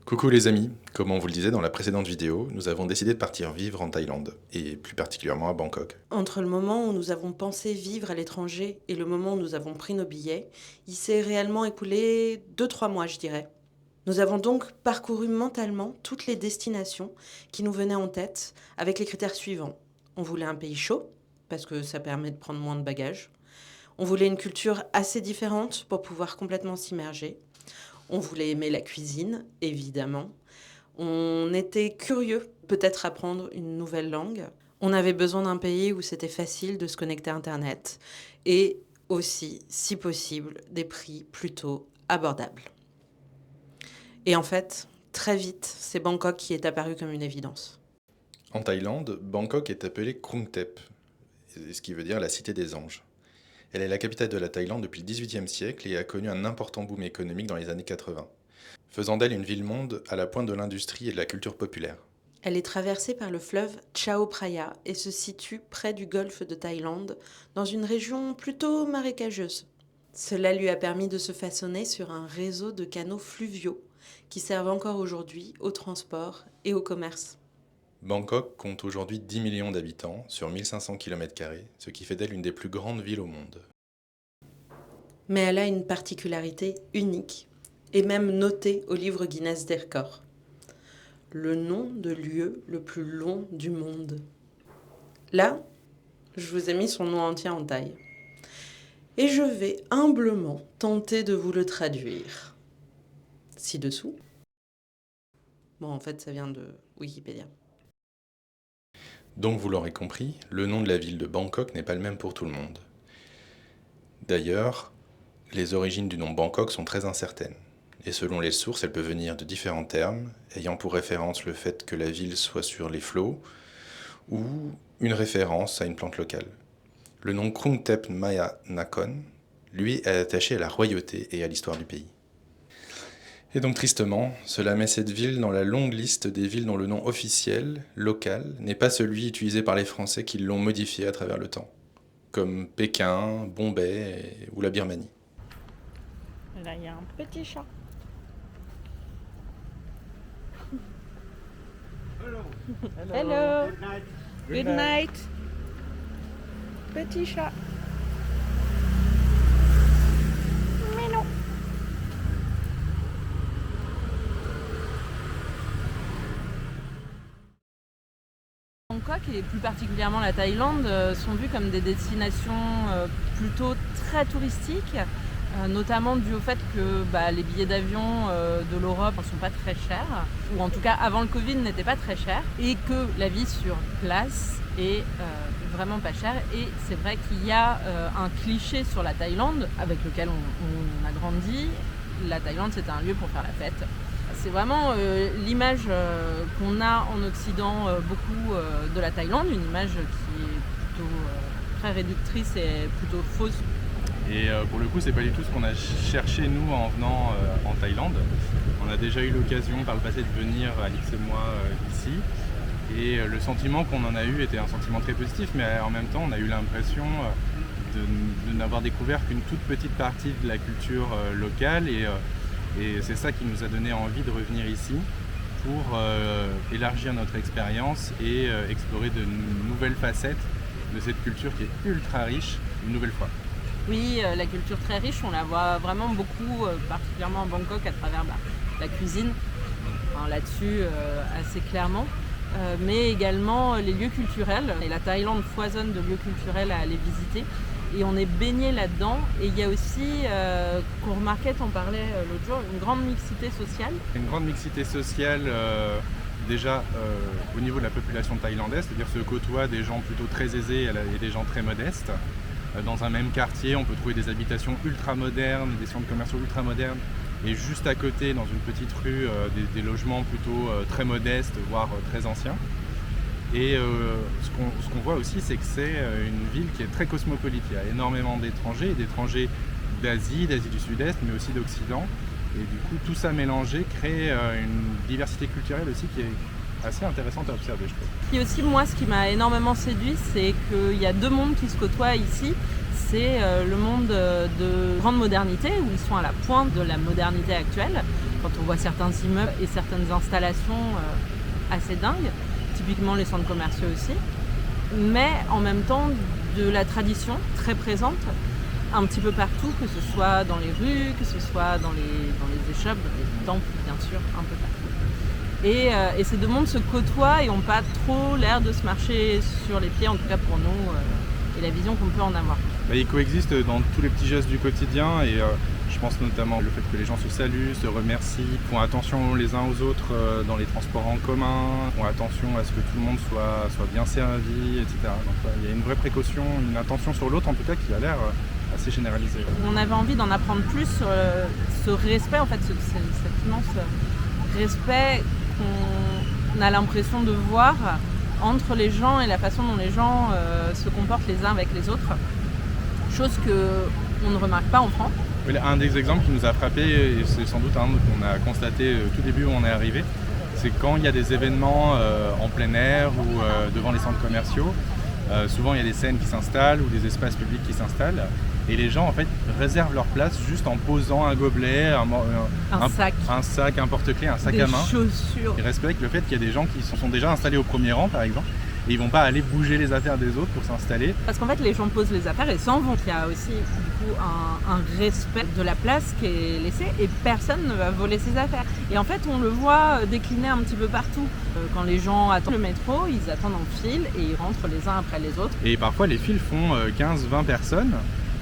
Coucou les amis, comme on vous le disait dans la précédente vidéo, nous avons décidé de partir vivre en Thaïlande, et plus particulièrement à Bangkok. Entre le moment où nous avons pensé vivre à l'étranger et le moment où nous avons pris nos billets, il s'est réellement écoulé 2-3 mois, je dirais. Nous avons donc parcouru mentalement toutes les destinations qui nous venaient en tête avec les critères suivants. On voulait un pays chaud, parce que ça permet de prendre moins de bagages. On voulait une culture assez différente pour pouvoir complètement s'immerger. On voulait aimer la cuisine, évidemment. On était curieux, peut-être apprendre une nouvelle langue. On avait besoin d'un pays où c'était facile de se connecter à Internet et aussi, si possible, des prix plutôt abordables. Et en fait, très vite, c'est Bangkok qui est apparu comme une évidence. En Thaïlande, Bangkok est appelée Krung Thep, ce qui veut dire la cité des anges. Elle est la capitale de la Thaïlande depuis le XVIIIe siècle et a connu un important boom économique dans les années 80, faisant d'elle une ville-monde à la pointe de l'industrie et de la culture populaire. Elle est traversée par le fleuve Chao Phraya et se situe près du golfe de Thaïlande, dans une région plutôt marécageuse. Cela lui a permis de se façonner sur un réseau de canaux fluviaux qui servent encore aujourd'hui au transport et au commerce. Bangkok compte aujourd'hui 10 millions d'habitants sur 1500 km², ce qui fait d'elle une des plus grandes villes au monde. Mais elle a une particularité unique, et même notée au livre Guinness des records. Le nom de lieu le plus long du monde. Là, je vous ai mis son nom entier en taille. Et je vais humblement tenter de vous le traduire. Ci-dessous. Bon, en fait, ça vient de Wikipédia. Donc vous l'aurez compris, le nom de la ville de Bangkok n'est pas le même pour tout le monde. D'ailleurs, les origines du nom Bangkok sont très incertaines. Et selon les sources, elles peuvent venir de différents termes, ayant pour référence le fait que la ville soit sur les flots, ou une référence à une plante locale. Le nom Krung Thep Maya Nakhon, lui, est attaché à la royauté et à l'histoire du pays. Et donc tristement, cela met cette ville dans la longue liste des villes dont le nom officiel, local, n'est pas celui utilisé par les Français qui l'ont modifié à travers le temps, comme Pékin, Bombay ou la Birmanie. Là, il y a un petit chat. Hello. Good night. Petit chat. Minou. Bangkok et plus particulièrement la Thaïlande sont vues comme des destinations plutôt très touristiques, notamment dû au fait que les billets d'avion de l'Europe ne sont pas très chers, ou en tout cas avant le Covid n'étaient pas très chers, et que la vie sur place est vraiment pas chère. Et c'est vrai qu'il y a un cliché sur la Thaïlande avec lequel on a grandi. La Thaïlande, c'est un lieu pour faire la fête. C'est vraiment l'image qu'on a en Occident beaucoup de la Thaïlande, une image qui est plutôt très réductrice et plutôt fausse. Et pour le coup, c'est pas du tout ce qu'on a cherché nous en venant en Thaïlande. On a déjà eu l'occasion par le passé de venir, Alix et moi, ici. Et le sentiment qu'on en a eu était un sentiment très positif, mais en même temps, on a eu l'impression de n'avoir découvert qu'une toute petite partie de la culture locale. Et c'est ça qui nous a donné envie de revenir ici pour élargir notre expérience et explorer de nouvelles facettes de cette culture qui est ultra riche une nouvelle fois. Oui, la culture très riche, on la voit vraiment beaucoup, particulièrement à Bangkok, à travers la cuisine, enfin, là-dessus assez clairement, mais également les lieux culturels. Et la Thaïlande foisonne de lieux culturels à aller visiter. Et on est baigné là-dedans. Et il y a aussi, qu'on remarquait, t'en parlais l'autre jour, une grande mixité sociale. Une grande mixité sociale déjà au niveau de la population thaïlandaise, c'est-à-dire se côtoient des gens plutôt très aisés et des gens très modestes. Dans un même quartier, on peut trouver des habitations ultra modernes, des centres commerciaux ultra modernes. Et juste à côté, dans une petite rue, des logements plutôt très modestes, voire très anciens. Et ce qu'on voit aussi, c'est que c'est une ville qui est très cosmopolite. Il y a énormément d'étrangers, d'Asie du Sud-Est, mais aussi d'Occident. Et du coup, tout ça mélangé crée une diversité culturelle aussi assez intéressantes à observer, je trouve. Et aussi, moi, ce qui m'a énormément séduit, c'est qu'il y a deux mondes qui se côtoient ici. C'est le monde de grande modernité, où ils sont à la pointe de la modernité actuelle, quand on voit certains immeubles et certaines installations assez dingues, typiquement les centres commerciaux aussi, mais en même temps de la tradition très présente, un petit peu partout, que ce soit dans les rues, que ce soit dans les échoppes, dans les temples, bien sûr, un peu partout. Et ces deux mondes se côtoient et n'ont pas trop l'air de se marcher sur les pieds, en tout cas pour nous, et la vision qu'on peut en avoir. Ils coexistent dans tous les petits gestes du quotidien et je pense notamment au fait que les gens se saluent, se remercient, font attention les uns aux autres dans les transports en commun, font attention à ce que tout le monde soit bien servi, etc. Donc il y a une vraie précaution, une attention sur l'autre en tout cas qui a l'air assez généralisée. On avait envie d'en apprendre plus sur ce respect, en fait, cet immense respect qu'on a l'impression de voir entre les gens et la façon dont les gens se comportent les uns avec les autres. Chose qu'on ne remarque pas en France. Un des exemples qui nous a frappé, et c'est sans doute un qu'on a constaté tout début où on est arrivé, c'est quand il y a des événements en plein air ou devant les centres commerciaux, souvent il y a des scènes qui s'installent ou des espaces publics qui s'installent et les gens en fait réservent leur place juste en posant un gobelet, un sac, un porte-clés, un sac à main. Des chaussures. Ils respectent le fait qu'il y a des gens qui sont déjà installés au premier rang par exemple. Et ils vont pas aller bouger les affaires des autres pour s'installer. Parce qu'en fait, les gens posent les affaires et s'en vont. Il y a aussi du coup un respect de la place qui est laissée et personne ne va voler ses affaires. Et en fait, on le voit décliner un petit peu partout. Quand les gens attendent le métro, ils attendent en file et ils rentrent les uns après les autres. Et parfois, les files font 15-20 personnes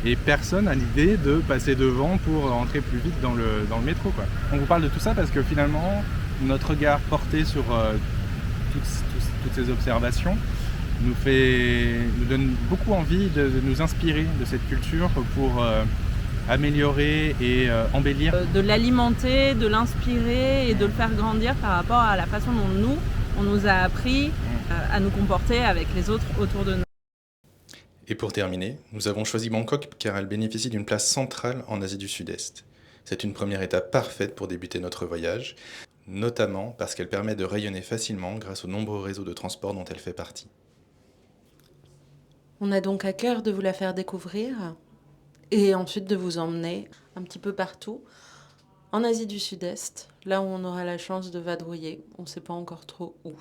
et personne n'a l'idée de passer devant pour entrer plus vite dans le métro, quoi. On vous parle de tout ça parce que finalement, notre regard porté sur toutes ces observations nous donne beaucoup envie de nous inspirer de cette culture pour améliorer et embellir. De l'alimenter, de l'inspirer et de le faire grandir par rapport à la façon dont on nous a appris à nous comporter avec les autres autour de nous. Et pour terminer, nous avons choisi Bangkok car elle bénéficie d'une place centrale en Asie du Sud-Est. C'est une première étape parfaite pour débuter notre voyage, notamment parce qu'elle permet de rayonner facilement grâce aux nombreux réseaux de transport dont elle fait partie. On a donc à cœur de vous la faire découvrir et ensuite de vous emmener un petit peu partout en Asie du Sud-Est, là où on aura la chance de vadrouiller. On ne sait pas encore trop où.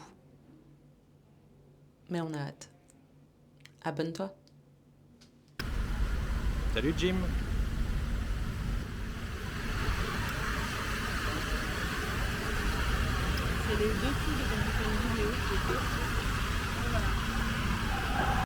Mais on a hâte. Abonne-toi. Salut Jim. C'est les deux filles de une vidéo.